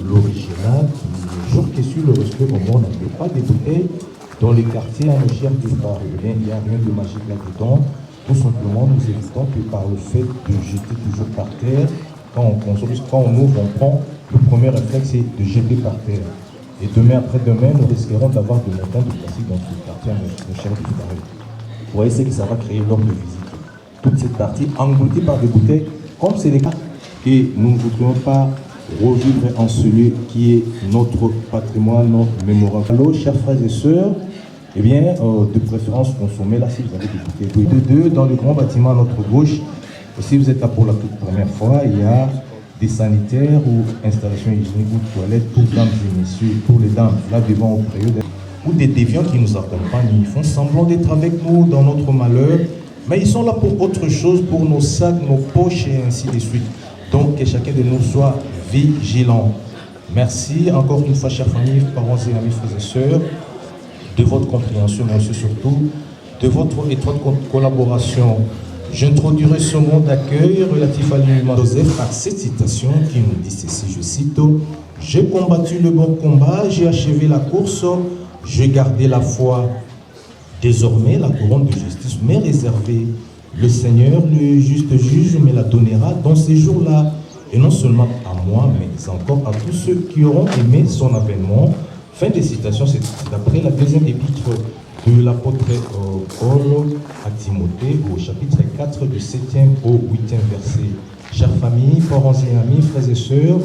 L'original, le jour qui suit le respect au monde, on ne peut pas des bouteilles dans les quartiers en cher du Paris. Il n'y a rien de magique là-dedans. Tout simplement, nous évitons que par le fait de jeter toujours par terre, quand on consomme, quand on ouvre, on prend, le premier réflexe c'est de jeter par terre. Et demain après-demain, nous risquerons d'avoir de montants de plastique dans ce quartier en cher du Paris. Vous voyez, c'est que ça va créer l'ordre de visite. Toute cette partie engloutie par des bouteilles, comme c'est le cas, et nous ne voudrions pas revivre en celui qui est notre patrimoine, notre mémoire. Alors, chers frères et sœurs, eh bien, de préférence, consommez là si vous avez des bouteilles. De deux, dans le grand bâtiment à notre gauche, si vous êtes là pour la toute première fois, il y a des sanitaires ou installations hygiéniques ou toilettes pour dames et messieurs, pour les dames, là devant au préau, ou des déviants qui nous accompagnent. Ils font semblant d'être avec nous dans notre malheur, mais ils sont là pour autre chose, pour nos sacs, nos poches et ainsi de suite. Donc, que chacun de nous soit vigilant. Merci encore une fois, chers familles, parents et amis, frères et sœurs, de votre compréhension, mais aussi surtout de votre étroite collaboration. J'introduirai ce mot d'accueil relatif à l'inhumain Joseph par cette citation qui nous dit ceci, je cite: « J'ai combattu le bon combat, j'ai achevé la course, j'ai gardé la foi. Désormais, la couronne de justice m'est réservée. Le Seigneur, le juste juge, me la donnera dans ces jours-là. Et non seulement à moi, mais encore à tous ceux qui auront aimé son avènement. » Fin de citation, c'est d'après la deuxième épître de l'apôtre Paul à Timothée, au chapitre 4, du 7e au 8e verset. Chères familles, parents et amis, frères et sœurs,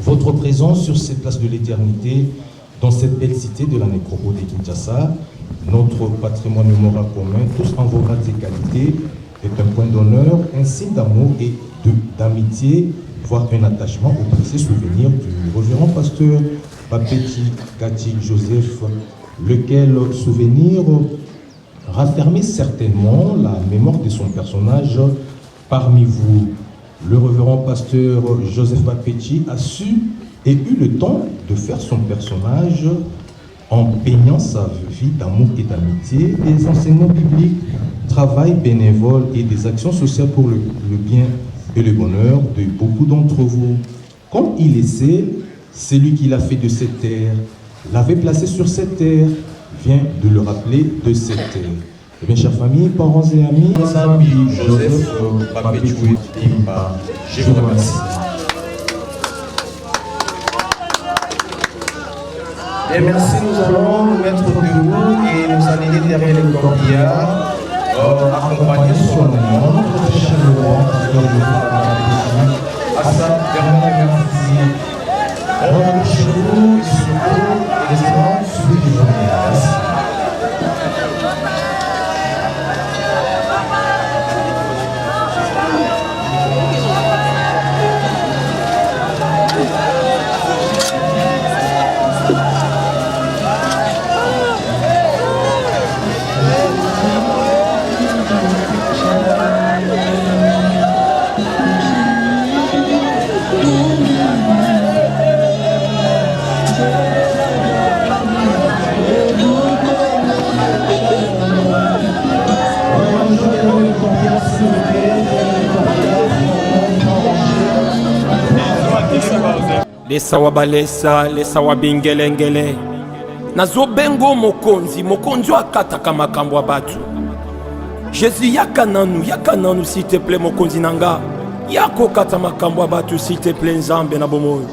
votre présence sur cette place de l'éternité, dans cette belle cité de la nécropole de Kinshasa, notre patrimoine mémorial commun, tous en vos grades et qualités, est un point d'honneur, un signe d'amour et d'amitié, voire un attachement au précieux souvenir du révérend pasteur Papeti Kati Joseph, lequel souvenir raffermit certainement la mémoire de son personnage parmi vous. Le révérend pasteur Joseph Papeti a su et eu le temps de faire son personnage en peignant sa vie d'amour et d'amitié, des enseignements bibliques, travail bénévole et des actions sociales pour le bien et le bonheur de beaucoup d'entre vous. Comme il est seul, celui qui l'a fait de cette terre, l'avait placé sur cette terre, vient de le rappeler de cette terre. Eh bien, chers familles, parents et amis, Joseph Papeti Imba, je vous remercie. Et merci, nous allons nous mettre debout et nous aligner derrière les corbillards, accompagner son nom, notre cher Laurent, pasteur de à sa dernière merci. On chez vous, et surtout, l'espérance suit les journées. Merci. Les sawabalesa, les sawabingelengele. Nazo bengo mokonzi, mokonzi akataka makambo ya batu. Jésus yaka nanu s'il te plaît mokonzi nanga. Yako kata makambo ya batu s'il te plaît nzambe na bomoyo.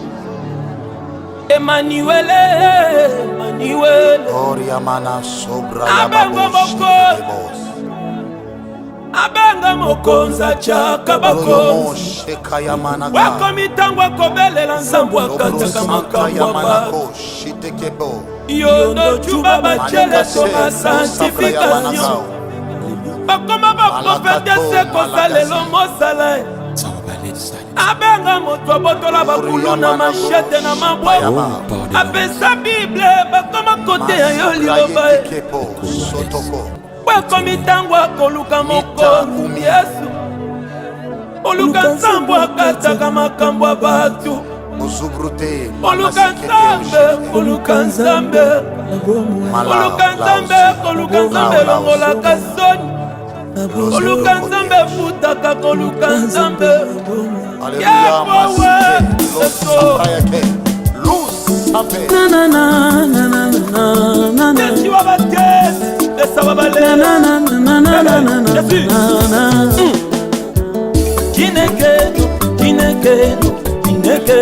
Emmanuel. Oriamana sobra abengo mokonzi. Abenga mokonza chaka bakonzi. Wako mitango akobelela nzambu akataka makambo ya batu. Yondo chuba bachele soma sanctification. Bakoma baprofete seko salelo mosala. Abenga moto abotola bakulu na machete na maboko. Apesa Bible bakoma kote ya yo liloba. Wako mitango akoluka mokonzi Yesu. Oluka nzambu akataka makambo ya batu. Ozubrute. Koluka Nzambe, koluka Nzambe. Koluka Nzambe, koluka Nzambe longola kasoni. Koluka Nzambe futaka koluka Nzambe. Alléluia, Masike. Luz, Sabe. Yesu wabatesi, esa wabalele. Yesu. Chineke, Chineke, Chineke.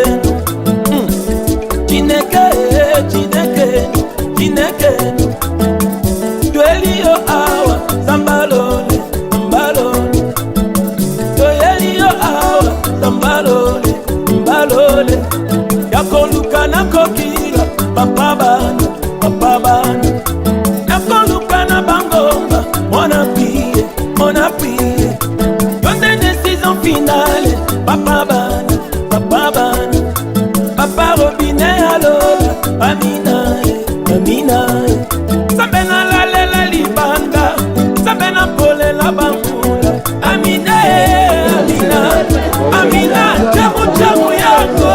Chineke, Chineke, Chineke. Tueli yo awa, zambalole, zambalole. Tueli yo awa, zambalole, zambalole. Yakoluka na kokila, papa bana, papa bana. Yakoluka na bangomba, mona pie, mona pie. Yonde décision finale, papa bana, papa bana. Papa Robine alola, Amina, Amina. Sabena la lela libanga, sabena pole la bambula. Amina, Amina, Amina, chamu chamu yako.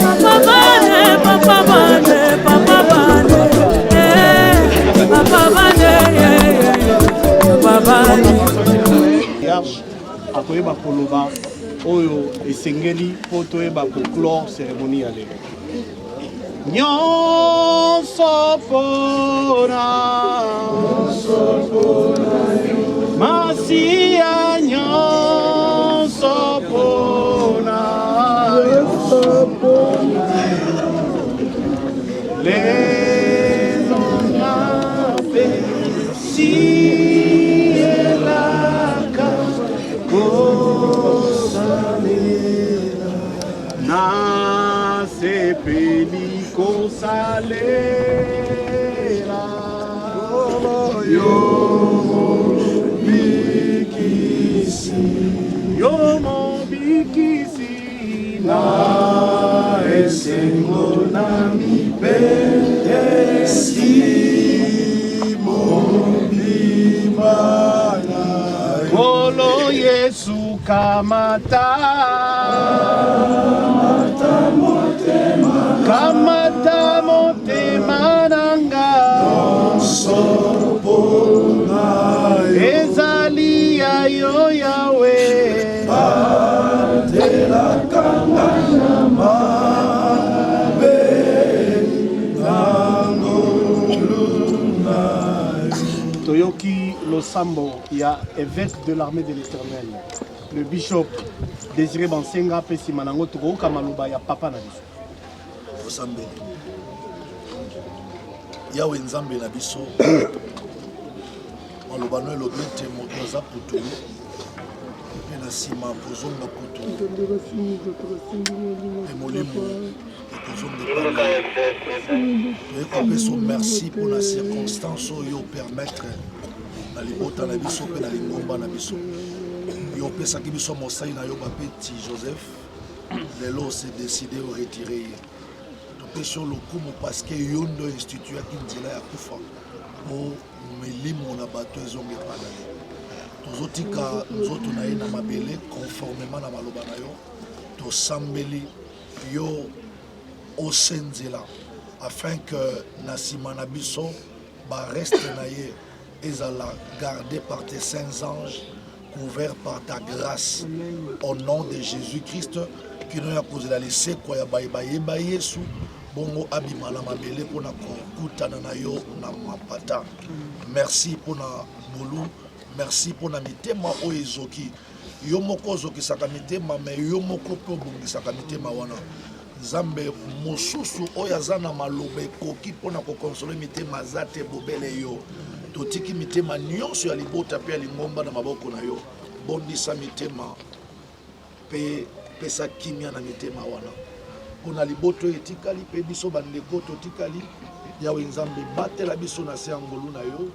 Papa bane, papa bane, papa bane, papa bane, papa bane. akoyeba koloba oyo esengeli po toyeba conclure cérémonie ya lelo nyonso mpona masiya nyonso mpona lelo nape sielaka kosalela nasepeli kosalela yo mobikisi na esengo na mipesi mobimana kolo Yesu kamata motema nanga ezali ya yo yawe toyoki losambo ya évêque de l'armée de l'éternel le bishop Désiré Bansenga pe sima nango tokoyoka maloba ya papa na biso osambeli yawe nzambe na biso maloba no elobi ete moto aza putu mpe na nsima kozonga putu mpe molimo ekozonga epai toyekopesa merci mpo na circonstance oyo permettre na libota na biso mpe na lingomba na biso yo opesaki biso mosali na yo bapeti Joseph lelo ose décidé oretire ye topesi yo lokumu parceke yo ndo instituaki nzela ya kufa po milimo na bato ezonga epai na ye tozotika nzoto na ye na mabele conformément na maloba na yo tosambeli yo osenzela afin que na nsima na biso bareste na ye ezala gardé par tes saints anges couvert par ta grâce au nom de Jésus-Christ qui nous a posé la laisser quoi ya bayeba Yesu bongo abima na mabele pona kokutana na yo na mapata merci pona bolu merci pona mitema oyo ezoki yo moko ozokisaka mitema me yo moko mpe obongisaka mitema wana Nzambe mosusu oyo aza na maloba ekoki mpona kokonsole mitema aza te bobele yo totiki mitema nyonso ya libota mpe ya lingomba na maboko na yo bondisa mitema mpe pesa kimia na mitema wana mpona liboto etikali mpe biso bandeko totikali yawe Nzambe batela biso na se ya ngolu na yo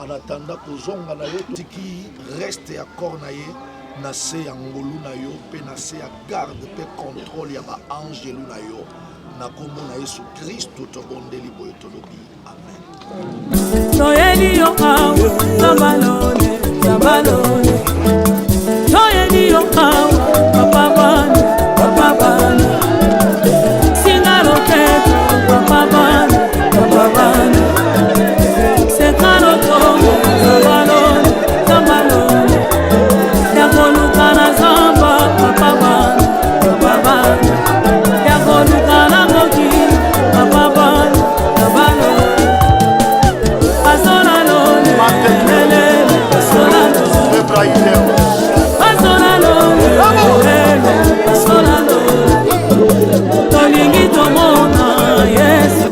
anatanda kozonga na yo tiki reste ya corps na ye na se ya ngolu na yo mpe na se ya garde mpe contrôle ya baangelu na yo na kombo na Yesu Kristo tobondeli boye tolobi amen. Toyeli yo awe zambalole balone toyeni yokawa papa bana singaro keto papa bana sekaro tongo balone tambalone yakolukana zamba papa bana yakolukana moki papa bana balone asolalone tolingi tomona Yesu.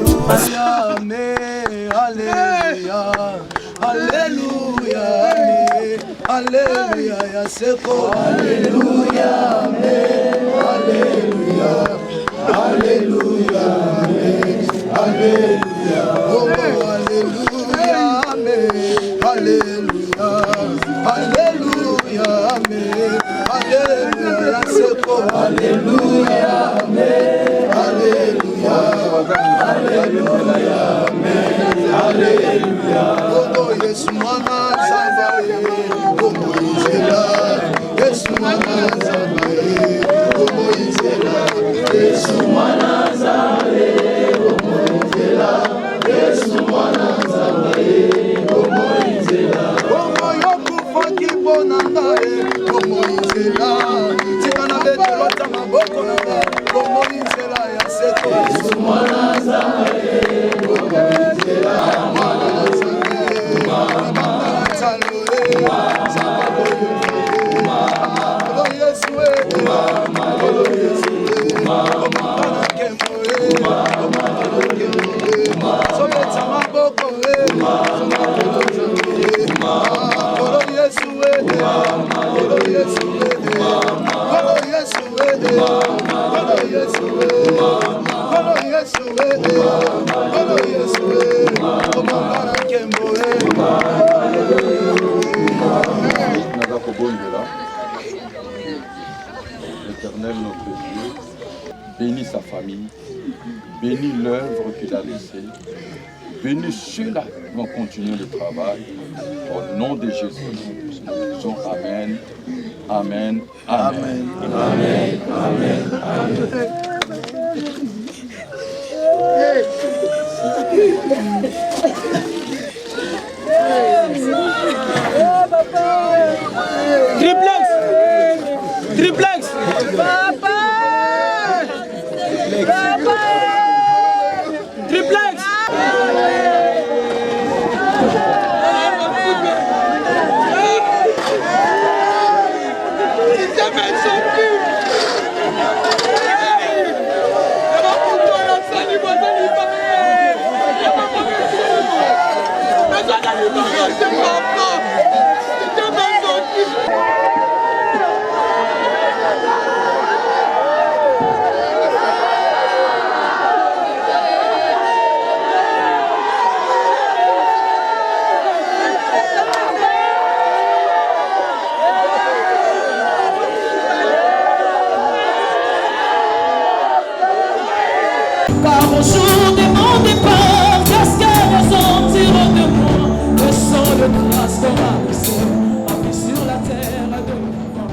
Alléluia, Alléluia, Yaseko, Alléluia, Alléluia, Alléluia, Alléluia, oh Alléluia, Alléluia, Alléluia, Alléluia, Yaseko, Alléluia, Alléluia, Alléluia, Alléluia. Oh Yesu mwana Nzambe, oh Moïsela, Yesu mwana Nzambe, oh Moïsela, Yesu mwana Nzambe, oh Moïsela, Yesu mwana Nzambe, oh Moïsela. Oh moyoku faki bonanga, oh Moïsela, tikana betelo ta maboko nanga, oh Moïsela ya seko. Yesu mwana Nzambe, oh Moïsela, mwana Nzambe. L'Éternel notre Dieu bénit sa famille, bénit l'œuvre qu'il a laissée, bénit ceux-là qui vont continuer le travail. Au nom de Jésus, nous disons Amen, Amen, Amen. Amen, Amen, Amen. Triplex! Triplex! Papa! Papa! Triplex! Carro